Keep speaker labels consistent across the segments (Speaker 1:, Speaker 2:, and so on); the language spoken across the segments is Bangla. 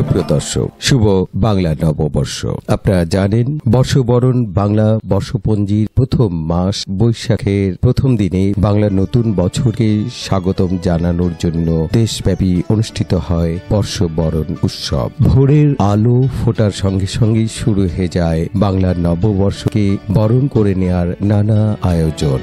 Speaker 1: সুপ্রিয় দর্শক, শুভ বাংলা নববর্ষ। আপনারা জানেন, বর্ষবরণ বাংলা বর্ষপঞ্জির প্রথম মাস বৈশাখের প্রথম দিনে বাংলা নতুন বছরকে স্বাগতম জানানোর জন্য দেশব্যাপী অনুষ্ঠিত হয় বর্ষবরণ উৎসব। ভোরের আলো ফোটার সঙ্গে সঙ্গেই শুরু হয়ে যায় বাংলার নববর্ষকে বরণ করে নেয়ার নানা আয়োজন।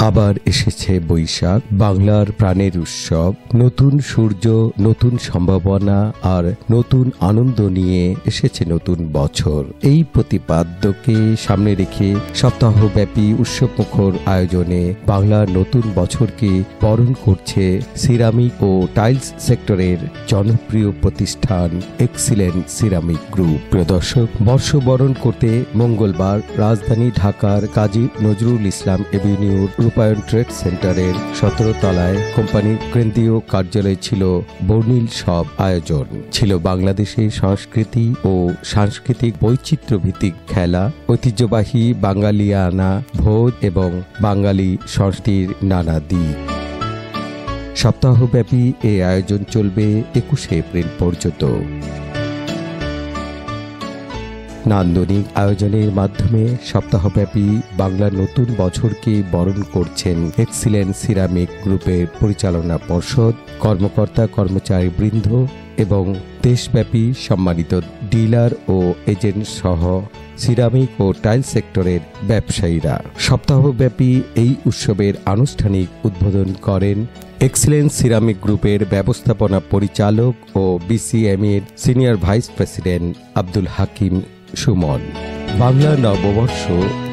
Speaker 1: আবার এসেছে বৈশাখ, বাংলার প্রাণের উৎসব। নতুন সূর্য, নতুন সম্ভাবনা আর নতুন আনন্দ নিয়ে এসেছে নতুন বছর। এই প্রতিপাদ্যকে সামনে রেখে সপ্তাহব্যাপী উৎসবমুখর আয়োজনে বাংলার নতুন বছরকে বরণ করছে সিরামিক ও টাইলস সেক্টরের জনপ্রিয় প্রতিষ্ঠান এক্সিলেন্ট সিরামিক গ্রুপ। প্রিয় দর্শক, বর্ষবরণ করতে মঙ্গলবার রাজধানী ঢাকার কাজী নজরুল ইসলাম এভিনিউর রূপায়ণ ট্রেড সেন্টারের 17 তলায় কোম্পানির কেন্দ্রীয় কার্যালয়ে ছিল বর্ণিল সব আয়োজন। ছিল বাংলাদেশের সংস্কৃতি ও সাংস্কৃতিক বৈচিত্র্য ভিত্তিক খেলা, ঐতিহ্যবাহী বাঙালিয়ানা ভোজ এবং বাঙালি সংস্কৃতির নানা দিক। সপ্তাহব্যাপী এই আয়োজন চলবে 21শে এপ্রিল পর্যন্ত। নান্দনিক আয়োজনের মাধ্যমে সপ্তাহব্যাপী বাংলার নতুন বছরকে বরণ করছেন এক্সিলেন্ট সিরামিক গ্রুপের পরিচালনা পর্ষদ, কর্মকর্তা কর্মচারীবৃন্দ এবং দেশব্যাপী সম্মানিত ডিলার ও এজেন্ট সহ সিরামিক ও টাইল সেক্টরের ব্যবসায়ীরা। সপ্তাহব্যাপী এই উৎসবের আনুষ্ঠানিক উদ্বোধন করেন এক্সিলেন্ট সিরামিক গ্রুপের ব্যবস্থাপনা পরিচালক ও বিসিএমএর senior vice president Abdul Hakim Suman. Bangla নববর্ষ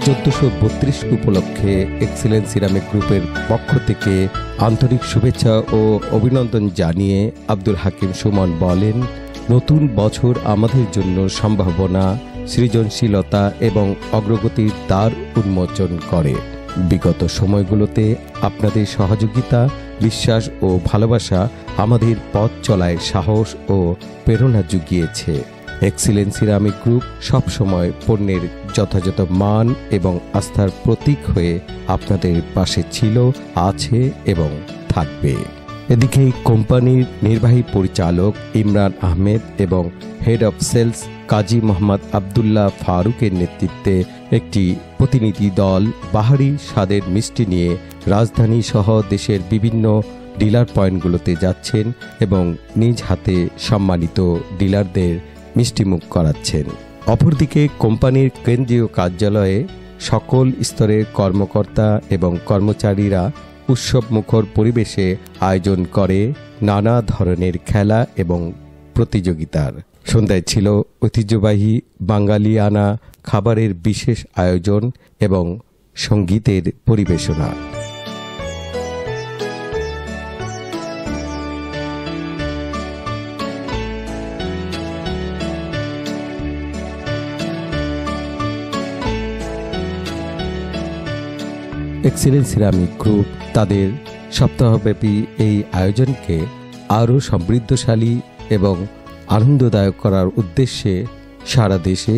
Speaker 1: 1432 উপলক্ষে এক্সিলেন্ট সিরামিক গ্রুপের পক্ষ থেকে আন্তরিক শুভেচ্ছা ও অভিনন্দন জানিয়ে আব্দুল হাকিম সুমন বলেন, নতুন বছর আমাদের জন্য সম্ভাবনা, সৃজনশীলতা এবং অগ্রগতির দ্বার উন্মোচন করে। বিগত সময়গুলোতে আপনাদের সহযোগিতা, বিশ্বাস ও ভালোবাসা আমাদের পথ চলায় সাহস ও প্রেরণা জুগিয়েছে। এক্সিলেন্ট সিরামিক গ্রুপ সবসময় পণ্যের যথাযথ মান এবং আস্থার প্রতীক হয়ে আপনাদের পাশে ছিল, আছে এবং থাকবে। এদিকে কোম্পানির নির্বাহী পরিচালক ইমরান আহমেদ এবং head of sales Kazi Mohammad Abdullah ফারুকের নেতৃত্বে একটি প্রতিনিধি দল বাহারি স্বাদের মিষ্টি নিয়ে রাজধানী সহ দেশের বিভিন্ন ডিলার পয়েন্টগুলোতে যাচ্ছেন এবং নিজ হাতে সম্মানিত ডিলারদের মিষ্টিমুখ করাচ্ছেন। অপরদিকে কোম্পানির কেন্দ্রীয় কার্যালয়ে সকল স্তরের কর্মকর্তা এবং কর্মচারীরা উৎসবমুখর পরিবেশে আয়োজন করে নানা ধরনের খেলা এবং প্রতিযোগিতার। সন্ধ্যায় ছিল ঐতিহ্যবাহী বাঙালিয়ানা খাবারের বিশেষ আয়োজন এবং সঙ্গীতের পরিবেশনা। এক্সিলেন্ট সিরামিক গ্রুপ তাদের সপ্তাহব্যাপী এই আয়োজনকে আরও সমৃদ্ধশালী এবং আনন্দদায়ক করার উদ্দেশ্যে সারা দেশে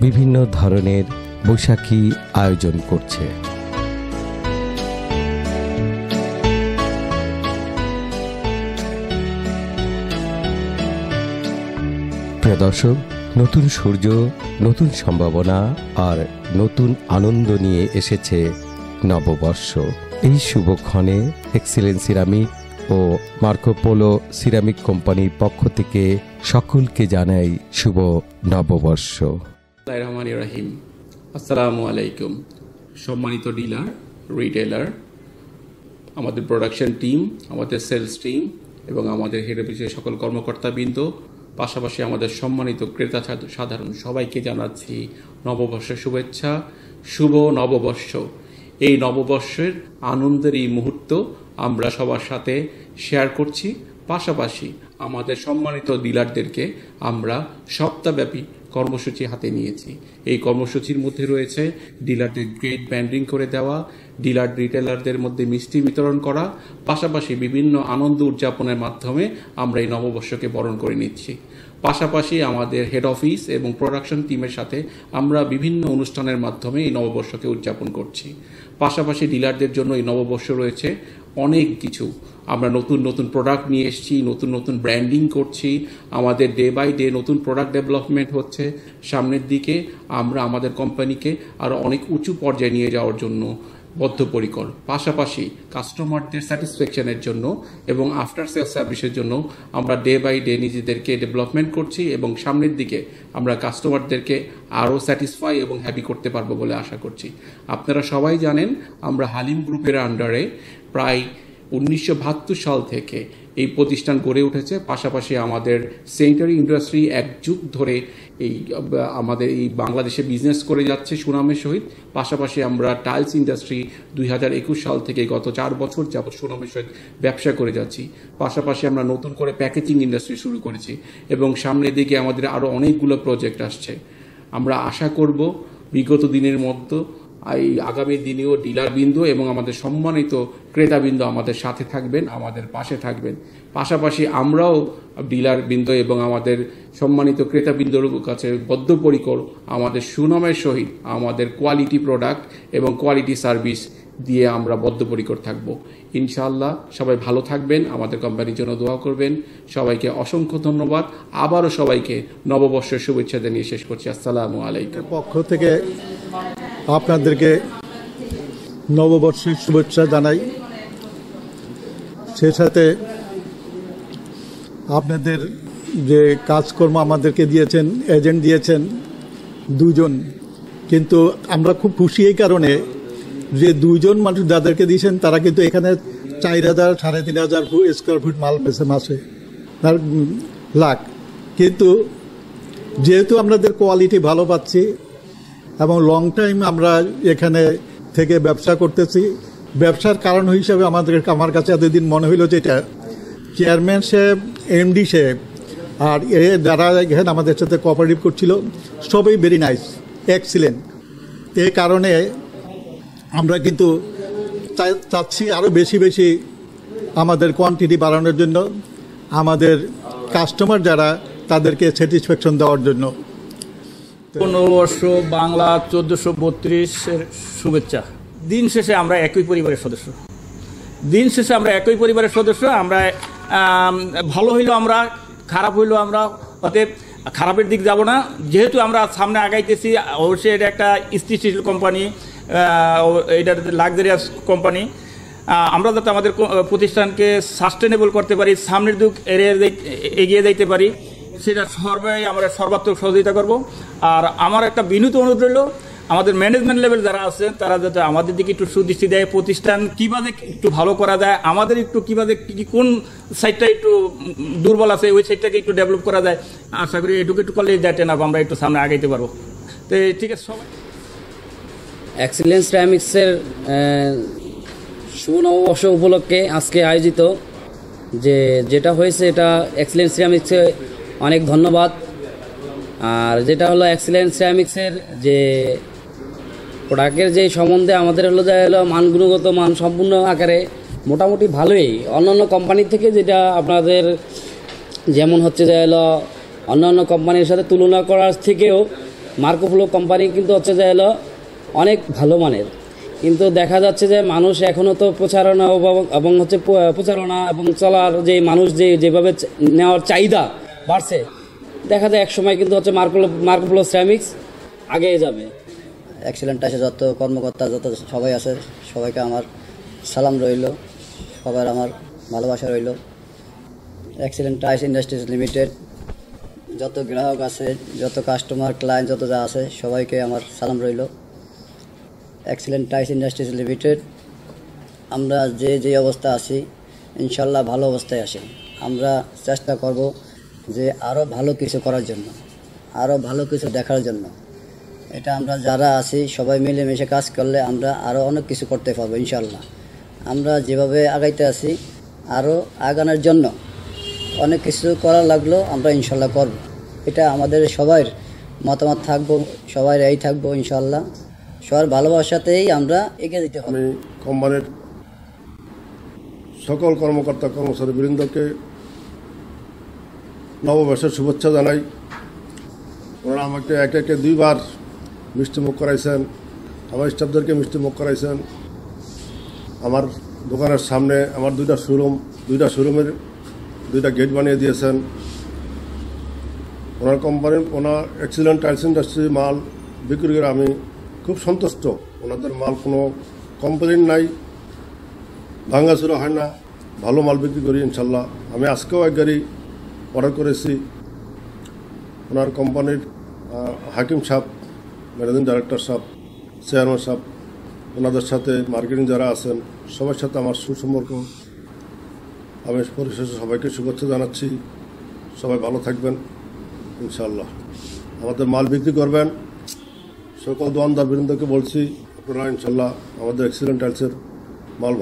Speaker 1: বিভিন্ন ধরনের বৈশাখী আয়োজন করছে। প্রিয় দর্শক, নতুন সূর্য, নতুন সম্ভাবনা আর নতুন আনন্দ নিয়ে এসেছে নববর্ষ। এই শুভক্ষণে এক্সিলেন্ট সিরামিক ও মার্কো পোলো সিরামিক কোম্পানির পক্ষ থেকে সকলকে জানাই শুভ নববর্ষ।
Speaker 2: রহিম, আসসালামু আলাইকুম। সম্মানিত ডিলার, রিটেলার, আমাদের প্রোডাকশন টিম, আমাদের সেলস টিম এবং আমাদের হেড অফিসের সকল কর্মকর্তাবৃন্দ, পাশাপাশি আমাদের সম্মানিত ক্রেতা সাধারণ সবাইকে জানাচ্ছি নববর্ষের শুভেচ্ছা। শুভ নববর্ষ। এই নববর্ষের আনন্দের এই মুহূর্ত আমরা সবার সাথে শেয়ার করছি। পাশাপাশি আমাদের সম্মানিত ডিলারদেরকে আমরা সপ্তাহব্যাপী কর্মসূচি হাতে নিয়েছি। এই কর্মসূচির মধ্যে রয়েছে ডিলারদের গ্রেড ব্যান্ডিং করে দেওয়া, ডিলার রিটেলারদের মধ্যে মিষ্টি বিতরণ করা, পাশাপাশি বিভিন্ন আনন্দ উদযাপনের মাধ্যমে আমরা এই নববর্ষকে বরণ করে নিচ্ছি। পাশাপাশি আমাদের হেড অফিস এবং প্রোডাকশন টিমের সাথে আমরা বিভিন্ন অনুষ্ঠানের মাধ্যমে এই নববর্ষকে উদযাপন করছি। পাশাপাশি ডিলারদের জন্য এই নববর্ষ রয়েছে অনেক কিছু। আমরা নতুন নতুন প্রোডাক্ট নিয়ে এসেছি, নতুন নতুন ব্র্যান্ডিং করছি, আমাদের ডে বাই ডে নতুন প্রোডাক্ট ডেভেলপমেন্ট হচ্ছে। সামনের দিকে আমরা আমাদের কোম্পানিকে আরও অনেক উঁচু পর্যায়ে নিয়ে যাওয়ার জন্য বদ্ধপরিকর। পাশাপাশি কাস্টমারদের স্যাটিসফ্যাকশনের জন্য এবং আফটার সেল সার্ভিসের জন্য আমরা ডে বাই ডে নিজেদেরকে ডেভেলপমেন্ট করছি এবং সামনের দিকে আমরা কাস্টমারদেরকে আরও স্যাটিসফাই এবং হ্যাপি করতে পারবো বলে আশা করছি। আপনারা সবাই জানেন আমরা হালিম গ্রুপের আন্ডারে প্রায় 1972 সাল থেকে এই প্রতিষ্ঠান গড়ে উঠেছে। পাশাপাশি আমাদের স্যানিটারি ইন্ডাস্ট্রি এক যুগ ধরে আমাদের এই বাংলাদেশে বিজনেস করে যাচ্ছে সুনামের সহিত। পাশাপাশি আমরা টাইলস ইন্ডাস্ট্রি 2021 সাল থেকে গত 4 বছর যাবত সুনামের সহিত ব্যবসা করে যাচ্ছি। পাশাপাশি আমরা নতুন করে প্যাকেজিং ইন্ডাস্ট্রি শুরু করেছি এবং সামনের দিকে আমাদের আরও অনেকগুলো প্রজেক্ট আসছে। আমরা আশা করব বিগত দিনের মতো এই আগামী দিনেও ডিলারবৃন্দ এবং আমাদের সম্মানিত ক্রেতাবৃন্দ আমাদের সাথে থাকবেন, আমাদের পাশে থাকবেন। পাশাপাশি আমরাও ডিলারবৃন্দ এবং আমাদের সম্মানিত ক্রেতাবৃন্দর কাছে বদ্ধপরিকর আমাদের সুনামের সহিত আমাদের কোয়ালিটি প্রোডাক্ট এবং কোয়ালিটি সার্ভিস দিয়ে আমরা বদ্ধপরিকর থাকব। ইনশাআল্লাহ সবাই ভালো থাকবেন, আমাদের কোম্পানির জন্য দোয়া করবেন। সবাইকে অসংখ্য ধন্যবাদ। আবারও সবাইকে নববর্ষের শুভেচ্ছা জানিয়ে শেষ করছি। আসসালামু আলাইকুম।
Speaker 3: পক্ষ থেকে আপনাদেরকে নববর্ষের শুভেচ্ছা জানাই। সে সাথে আপনাদের যে কাজকর্ম আমাদেরকে দিয়েছেন, এজেন্ট দিয়েছেন 2 জন, কিন্তু আমরা খুব খুশি এই কারণে যে 2 জন মানুষ যাদেরকে দিয়েছেন তারা কিন্তু এখানে 4,000 3,500 স্কোয়ার ফুট মাল পেয়েছে মাসে লাখ। কিন্তু যেহেতু আমাদের কোয়ালিটি ভালো পাচ্ছি এবং লং টাইম আমরা এখানে থেকে ব্যবসা করতেছি, ব্যবসার কারণ হিসাবে আমার কাছে এতদিন মনে হইল যে এটা চেয়ারম্যান সাহেব, এমডি সাহেব আর যারা এখানে আমাদের সাথে কোঅপারেটিভ করছিল সবই ভেরি নাইস, এক্সিলেন্ট। এই কারণে আমরা কিন্তু চাচ্ছি আরও বেশি বেশি আমাদের কোয়ান্টিটি বাড়ানোর জন্য, আমাদের কাস্টমার যারা তাদেরকে স্যাটিসফ্যাকশন দেওয়ার জন্য।
Speaker 4: নববর্ষ বাংলা 1432-এর শুভেচ্ছা। দিন শেষে আমরা একই পরিবারের সদস্য। আমরা ভালো হইলেও আমরা, খারাপ হইলেও আমরা, অতএব খারাপের দিক যাব না। যেহেতু আমরা সামনে আগাইতেছি, অবশ্যই এটা একটা স্থিতিশীল কোম্পানি, এটা লাক্সারিয়াস কোম্পানি। আমরা যাতে আমাদের প্রতিষ্ঠানকে সাস্টেনেবল করতে পারি, সামনের দিক এগিয়ে যাইতে পারি, সেটা আমরা সর্বাত্মক সহযোগিতা করব। আর আমার একটা বিনীত অনুরোধ রইল, আমাদের ম্যানেজমেন্ট লেভেল যারা আছেন তারা যাতে আমাদের দিকে একটু সুদৃষ্টি দেয়, প্রতিষ্ঠান কীভাবে একটু ভালো করা যায়, আমাদের একটু কীভাবে কোন সাইডটা একটু দুর্বল আছে ওই সাইডটাকে একটু ডেভেলপ করা যায়। আশা করি একটু করলে দ্যাট এনাফ, আমরা একটু সামনে আগাইতে পারবো। তো ঠিক আছে, সবাই
Speaker 5: এক্সিলেন্স সিরামিক্সের শুভ নববর্ষ উপলক্ষে আজকে আয়োজিত যেটা হয়েছে, এটা এক্সিলেন্স সিরামিক্সে অনেক ধন্যবাদ। আর যেটা হলো এক্সিলেন্স সিরামিক্সের যে প্রোডাক্টের যে সম্বন্ধে আমাদের হলো গুণগত মান সম্পূর্ণ আকারে মোটামুটি ভালোই, অন্যান্য কোম্পানির থেকে যেটা আপনাদের যেমন হচ্ছে যে হলো অন্যান্য কোম্পানির সাথে তুলনা করার থেকেও মার্কোফ্লো কোম্পানি কিন্তু হচ্ছে যে হলো অনেক ভালো মানের। কিন্তু দেখা যাচ্ছে যে মানুষ এখনও তো প্রচারণা এবং হচ্ছে প্রচারণা এবং চলার যে মানুষ যেভাবে নেওয়ার চাহিদা বাড়ছে, দেখা যায় একসময় কিন্তু হচ্ছে মার্কোফ্লো সিরামিক্স আগিয়ে যাবে।
Speaker 6: এক্সিলেন্ট টাইসে যত কর্মকর্তা যত সবাই আছে সবাইকে আমার সালাম রইল, সবার আমার ভালোবাসা রইল। এক্সিলেন্ট টাইস ইন্ডাস্ট্রিজ লিমিটেড যত গ্রাহক আছে, যত কাস্টমার ক্লায়েন্ট যত যা আছে সবাইকে আমার সালাম রইল। এক্সিলেন্ট টাইস ইন্ডাস্ট্রিজ লিমিটেড আমরা যে অবস্থা আছি ইনশাল্লাহ ভালো অবস্থায় আসি। আমরা চেষ্টা করব যে আরও ভালো কিছু করার জন্য, আরও ভালো কিছু দেখার জন্য। এটা আমরা যারা আছি সবাই মিলেমিশে কাজ করলে আমরা আরও অনেক কিছু করতে পারবো ইনশাল্লাহ। আমরা যেভাবে আগাইতে আছি আরও আগানোর জন্য অনেক কিছু করা লাগলো আমরা ইনশাল্লাহ করব। এটা আমাদের সবার মতামত থাকবো, সবাই এই থাকবো ইনশাল্লাহ। সবার ভালোবাসাতেই আমরা এগিয়ে যেতে হবে।
Speaker 7: আমি কোম্পানির সকল কর্মকর্তা কর্মচারী বৃন্দকে নববর্ষের শুভেচ্ছা জানাই। ওনারা আমাকে একে একে 2বার মিষ্টিমুখ করাইছেন, আমার স্টাফদেরকে মিষ্টিমুখ করাইছেন। আমার দোকানের সামনে আমার 2টা শোরুমের 2টা গেট বানিয়ে দিয়েছেন। ওনার কোম্পানির ওনার এক্সিলেন্ট টাইলস ইন্ডাস্ট্রি মাল বিক্রি করে আমি খুব সন্তুষ্ট। ওনাদের মাল কোনো কমপ্লেন নাই, ভাঙাচুরা হয় না, ভালো মাল বিক্রি করি ইনশাল্লাহ। আমি আজকেও এক গাড়ি অর্ডার করেছি। ওনার কোম্পানির হাকিম সাহেব, ম্যানেজিং ডাইরেক্টর সাহেব, চেয়ারম্যান সাহেব, ওনাদের সাথে মার্কেটিং যারা আছেন সবার সাথে আমার সুসম্পর্ক। আমি পরিশেষে সবাইকে শুভেচ্ছা জানাচ্ছি। সবাই ভালো থাকবেন ইনশাল্লাহ। আমাদের মাল বিক্রি করবেন। সকল দোকানদার বৃন্দকে বলছি, আপনারা ইনশাল্লাহ আমাদের এক্সিলেন্ট টাইলসের মাল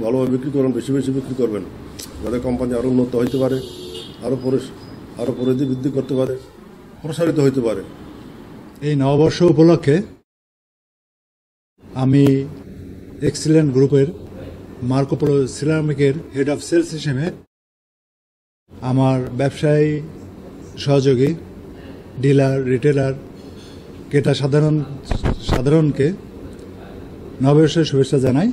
Speaker 7: ভালোভাবে বিক্রি করবেন, বেশি বেশি বিক্রি করবেন, যাতে কোম্পানি আরও উন্নত হইতে পারে, আরও পরিধি বৃদ্ধি করতে পারে, প্রসারিত হইতে পারে।
Speaker 8: এই নববর্ষ উপলক্ষে আমি এক্সিলেন্ট গ্রুপের মার্কো পোলো সিরামিকের হেড অফ সেলস হিসেবে আমার ব্যবসায়ী সহযোগী, ডিলার, রিটেলার, ক্রেতা সাধারণকে নববর্ষের শুভেচ্ছা জানাই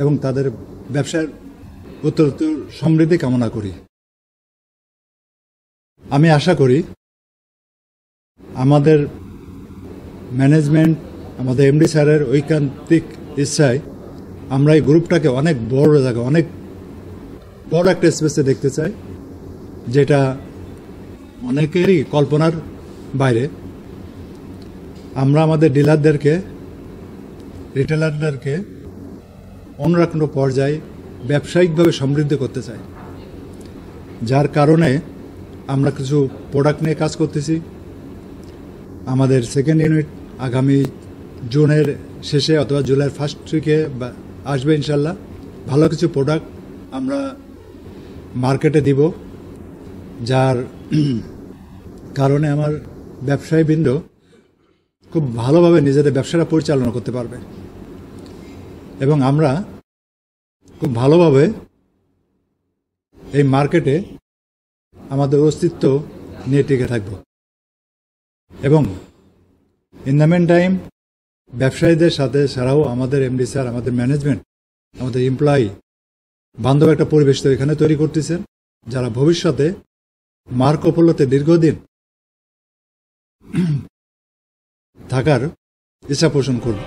Speaker 8: এবং তাদের ব্যবসার উত্তরোত্তর সমৃদ্ধি কামনা করি। আমি আশা করি আমাদের ম্যানেজমেন্ট, আমাদের এমডি স্যারের ঐকান্তিক ইচ্ছায় আমরা এই গ্রুপটাকে অনেক বড় জায়গায়, অনেক বড় একটা স্পেসে দেখতে চাই, যেটা অনেকেরই কল্পনার বাইরে। আমরা আমাদের ডিলারদেরকে, রিটেলারদেরকে অন্য কোনো পর্যায়ে ব্যবসায়িকভাবে সমৃদ্ধ করতে চাই, যার কারণে আমরা কিছু প্রোডাক্ট নিয়ে কাজ করতেছি। আমাদের সেকেন্ড ইউনিট আগামী জুনের শেষে অথবা জুলাইয়ের ফার্স্ট উইকে আসবে ইনশাল্লাহ। ভালো কিছু প্রোডাক্ট আমরা মার্কেটে দিব, যার কারণে আমার ব্যবসায়ীবৃন্দ খুব ভালোভাবে নিজেদের ব্যবসাটা পরিচালনা করতে পারবে এবং আমরা খুব ভালোভাবে এই মার্কেটে আমাদের অস্তিত্ব নিয়ে টিকে থাকব। এবং ইন দ্য মেন টাইম ব্যবসায়ীদের সাথে ছাড়াও আমাদের এমডি স্যার, আমাদের ম্যানেজমেন্ট, আমাদের এমপ্লয়ি বান্ধব একটা পরিবেশ তো এখানে তৈরি করতেছেন, যারা ভবিষ্যতে মার্কো পোলোতে দীর্ঘদিন থাকার ইচ্ছা পোষণ করবে।